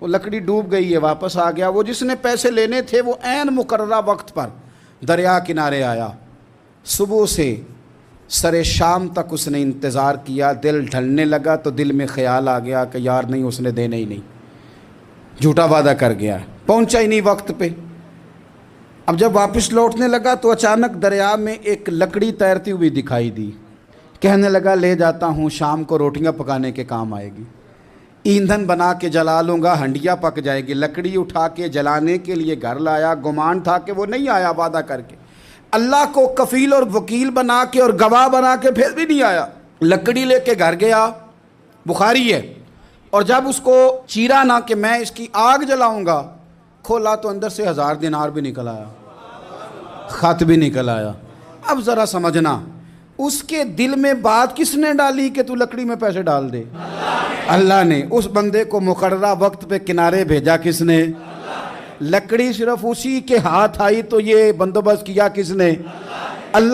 وہ لکڑی ڈوب گئی ہے، واپس آ گیا۔ وہ جس نے پیسے لینے تھے وہ عین مقررہ وقت پر دریا کنارے آیا، صبح سے سر شام تک اس نے انتظار کیا۔ دل ڈھلنے لگا تو دل میں خیال آ گیا کہ یار نہیں، اس نے دینا ہی نہیں، جھوٹا وعدہ کر گیا، پہنچا ہی نہیں وقت پہ۔ اب جب واپس لوٹنے لگا تو اچانک دریا میں ایک لکڑی تیرتی ہوئی دکھائی دی۔ کہنے لگا لے جاتا ہوں، شام کو روٹیاں پکانے کے کام آئے گی، ایندھن بنا کے جلا لوں گا، ہنڈیا پک جائے گی۔ لکڑی اٹھا کے جلانے کے لیے گھر لایا، گمان تھا کہ وہ نہیں آیا وعدہ کر کے، اللہ کو کفیل اور وکیل بنا کے اور گواہ بنا کے پھر بھی نہیں آیا۔ لکڑی لے کے گھر گیا، بخاری ہے، اور جب اس کو چیرا نہ کہ میں اس کی آگ جلاؤں گا، کھولا تو اندر سے 1000 دینار بھی نکل آیا، خط بھی نکل آیا۔ اب ذرا سمجھنا، اس کے دل میں بات کس نے ڈالی کہ تو لکڑی میں پیسے ڈال دے؟ اللہ نے۔ اس بندے کو مقررہ وقت پہ کنارے بھیجا کس نے؟ لکڑی صرف اسی کے ہاتھ آئی تو یہ بندوبست کیا کس نے؟ اللہ۔